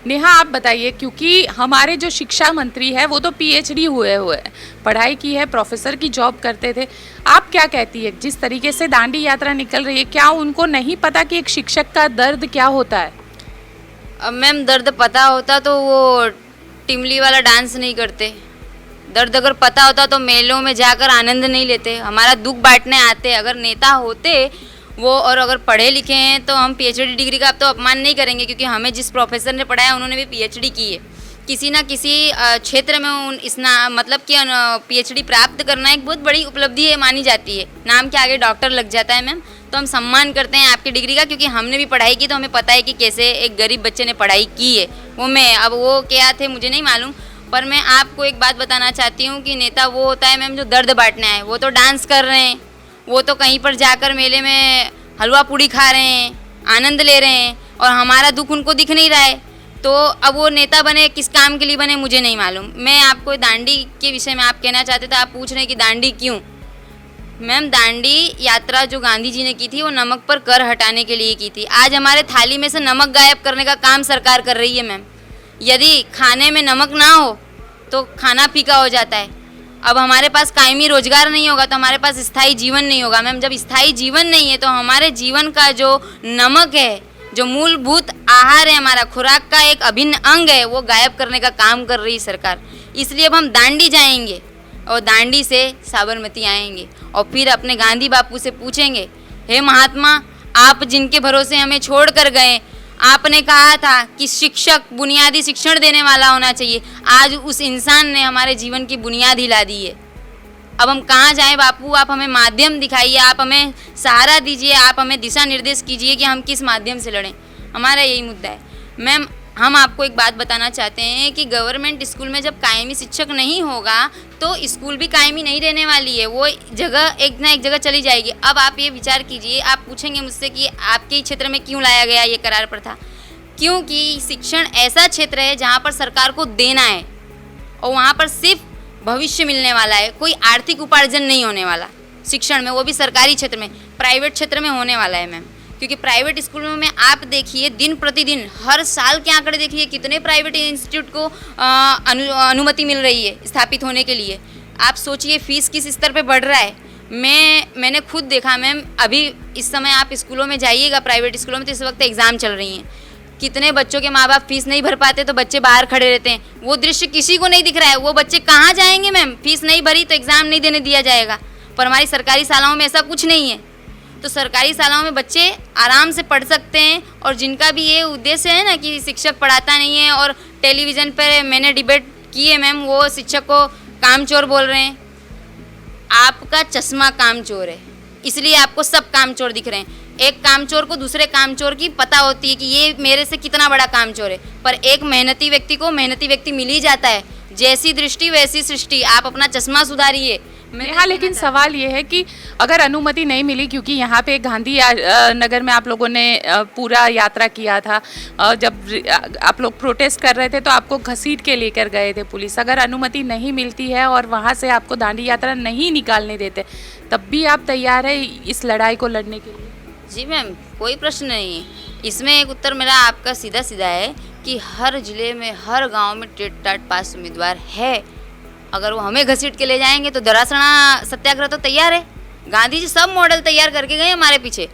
नेहा, आप बताइए, क्योंकि हमारे जो शिक्षा मंत्री है वो तो पीएचडी हुए हुए हैं, पढ़ाई की है, प्रोफेसर की जॉब करते थे। आप क्या कहती है, जिस तरीके से दांडी यात्रा निकल रही है, क्या उनको नहीं पता कि एक शिक्षक का दर्द क्या होता है? अब मैम दर्द पता होता तो वो टिमली वाला डांस नहीं करते। दर्द अगर पता होता तो मेलों में जाकर आनंद नहीं लेते, हमारा दुख बांटने आते। अगर नेता होते वो और अगर पढ़े लिखे हैं तो हम पीएचडी डिग्री का अब तो अपमान नहीं करेंगे, क्योंकि हमें जिस प्रोफेसर ने पढ़ाया उन्होंने भी पीएचडी की है। किसी ना किसी क्षेत्र में मतलब कि पीएचडी प्राप्त करना एक बहुत बड़ी उपलब्धि है, मानी जाती है। नाम के आगे डॉक्टर लग जाता है मैम, तो हम सम्मान करते हैं आपकी डिग्री का, क्योंकि हमने भी पढ़ाई की तो हमें पता है कि कैसे एक गरीब बच्चे ने पढ़ाई की है। वो क्या थे मुझे नहीं मालूम, पर मैं आपको एक बात बताना चाहती हूँ कि नेता वो होता है मैम जो दर्द बांटने आए। वो तो डांस कर रहे हैं, वो तो कहीं पर जाकर मेले में हलवा पूड़ी खा रहे हैं, आनंद ले रहे हैं, और हमारा दुख उनको दिख नहीं रहा है। तो अब वो नेता बने किस काम के लिए बने मुझे नहीं मालूम। मैं आपको दांडी के विषय में आप कहना चाहते थे, आप पूछ रहे हैं कि दांडी क्यों। मैम दांडी यात्रा जो गांधी जी ने की थी वो नमक पर कर हटाने के लिए की थी। आज हमारे थाली में से नमक गायब करने का काम सरकार कर रही है मैम। यदि खाने में नमक ना हो तो खाना फीका हो जाता है। अब हमारे पास कायमी रोजगार नहीं होगा तो हमारे पास स्थायी जीवन नहीं होगा मैम। जब स्थायी जीवन नहीं है तो हमारे जीवन का जो नमक है, जो मूलभूत आहार है, हमारा खुराक का एक अभिन्न अंग है, वो गायब करने का काम कर रही है सरकार। इसलिए अब हम दांडी जाएंगे और दांडी से साबरमती आएंगे और फिर अपने गांधी बापू से पूछेंगे, हे महात्मा, आप जिनके भरोसे हमें छोड़ कर गए, आपने कहा था कि शिक्षक बुनियादी शिक्षण देने वाला होना चाहिए। आज उस इंसान ने हमारे जीवन की बुनियाद हिला दी है। अब हम कहाँ जाएं बापू? आप हमें माध्यम दिखाइए, आप हमें सहारा दीजिए, आप हमें दिशा निर्देश कीजिए कि हम किस माध्यम से लड़ें। हमारा यही मुद्दा है मैम। हम आपको एक बात बताना चाहते हैं कि गवर्नमेंट स्कूल में जब कायमी शिक्षक नहीं होगा तो स्कूल भी कायमी नहीं रहने वाली है, वो जगह एक ना एक जगह चली जाएगी। अब आप ये विचार कीजिए, आप पूछेंगे मुझसे कि आपके क्षेत्र में क्यों लाया गया ये करार प्रथा। क्योंकि शिक्षण ऐसा क्षेत्र है जहाँ पर सरकार को देना है और वहाँ पर सिर्फ भविष्य मिलने वाला है, कोई आर्थिक उपार्जन नहीं होने वाला शिक्षण में, वो भी सरकारी क्षेत्र में। प्राइवेट क्षेत्र में होने वाला है मैम, क्योंकि प्राइवेट स्कूलों में आप देखिए दिन प्रतिदिन हर साल के आंकड़े देखिए कितने प्राइवेट इंस्टीट्यूट को अनुमति मिल रही है स्थापित होने के लिए। आप सोचिए फीस किस स्तर पे बढ़ रहा है। मैंने खुद देखा मैम, अभी इस समय आप स्कूलों में जाइएगा प्राइवेट स्कूलों में तो इस वक्त एग्ज़ाम चल रही हैं। कितने बच्चों के माँ बाप फीस नहीं भर पाते तो बच्चे बाहर खड़े रहते हैं। वो दृश्य किसी को नहीं दिख रहा है। वो बच्चे कहाँ जाएंगे मैम? फीस नहीं भरी तो एग्ज़ाम नहीं देने दिया जाएगा। पर हमारी सरकारी शालाओं में ऐसा कुछ नहीं है। तो सरकारी शालाओं में बच्चे आराम से पढ़ सकते हैं, और जिनका भी ये उद्देश्य है ना कि शिक्षक पढ़ाता नहीं है, और टेलीविज़न पर मैंने डिबेट की है मैम, वो शिक्षक को कामचोर बोल रहे हैं। आपका चश्मा कामचोर है, इसलिए आपको सब कामचोर दिख रहे हैं। एक कामचोर को दूसरे कामचोर की पता होती है कि ये मेरे से कितना बड़ा कामचोर है, पर एक मेहनती व्यक्ति को मेहनती व्यक्ति मिल ही जाता है। जैसी दृष्टि वैसी सृष्टि। आप अपना चश्मा सुधारिए। हाँ, लेकिन सवाल ये है कि अगर अनुमति नहीं मिली, क्योंकि यहाँ पे गांधी नगर में आप लोगों ने पूरा यात्रा किया था, जब आप लोग प्रोटेस्ट कर रहे थे तो आपको घसीट के लेकर गए थे पुलिस। अगर अनुमति नहीं मिलती है और वहाँ से आपको दांडी यात्रा नहीं निकालने देते, तब भी आप तैयार है इस लड़ाई को लड़ने के लिए? जी मैम, कोई प्रश्न नहीं है। इसमें एक उत्तर मेरा आपका सीधा सीधा है कि हर जिले में हर गांव में टेट टाट पास उम्मीदवार है। अगर वो हमें घसीट के ले जाएंगे तो धरासना सत्याग्रह तो तैयार है। गांधी जी सब मॉडल तैयार करके गए हमारे पीछे,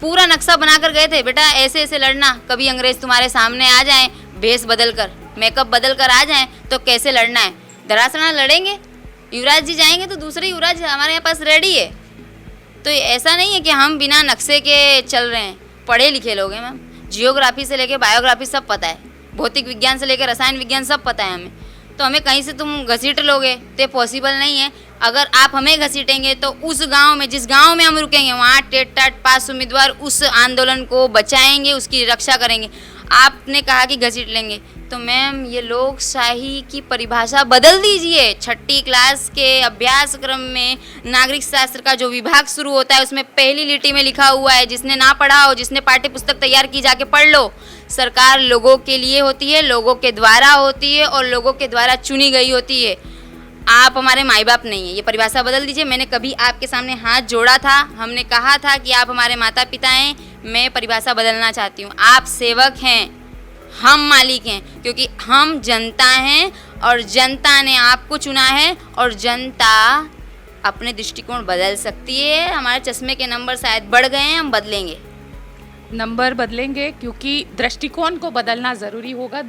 पूरा नक्शा बनाकर गए थे। बेटा ऐसे ऐसे लड़ना, कभी अंग्रेज तुम्हारे सामने आ जाएं भेष बदल कर, मेकअप बदल कर आ जाएं तो कैसे लड़ना है। धरासना लड़ेंगे। युवराज जी जाएंगे तो दूसरे युवराज हमारे यहाँ पास रेडी है। तो ऐसा नहीं है कि हम बिना नक्शे के चल रहे हैं। पढ़े लिखे लोग हैं मैम, जियोग्राफी से लेके बायोग्राफी सब पता है, भौतिक विज्ञान से लेकर रसायन विज्ञान सब पता है हमें। तो हमें कहीं से तुम घसीट लोगे तो पॉसिबल नहीं है। अगर आप हमें घसीटेंगे तो उस गांव में, जिस गांव में हम रुकेंगे, वहाँ टेट टाट पास उम्मीदवार उस आंदोलन को बचाएंगे, उसकी रक्षा करेंगे। आपने कहा कि घसीट लेंगे, तो मैम ये लोकशाही की परिभाषा बदल दीजिए। छठी क्लास के अभ्यासक्रम में नागरिक शास्त्र का जो विभाग शुरू होता है उसमें पहली लिटी में लिखा हुआ है, जिसने ना पढ़ा हो, जिसने पाठ्य पुस्तक तैयार की जाके पढ़ लो। सरकार लोगों के लिए होती है, लोगों के द्वारा होती है और लोगों के द्वारा चुनी गई होती है। आप हमारे माई बाप नहीं है, ये परिभाषा बदल दीजिए। मैंने कभी आपके सामने हाथ जोड़ा था, हमने कहा था कि आप हमारे माता पिता हैं, मैं परिभाषा बदलना चाहती हूँ। आप सेवक हैं, हम मालिक हैं, क्योंकि हम जनता हैं और जनता ने आपको चुना है और जनता अपने दृष्टिकोण बदल सकती है। हमारे चश्मे के नंबर शायद बढ़ गए हैं, हम बदलेंगे। नंबर बदलेंगे क्योंकि दृष्टिकोण को बदलना ज़रूरी होगा।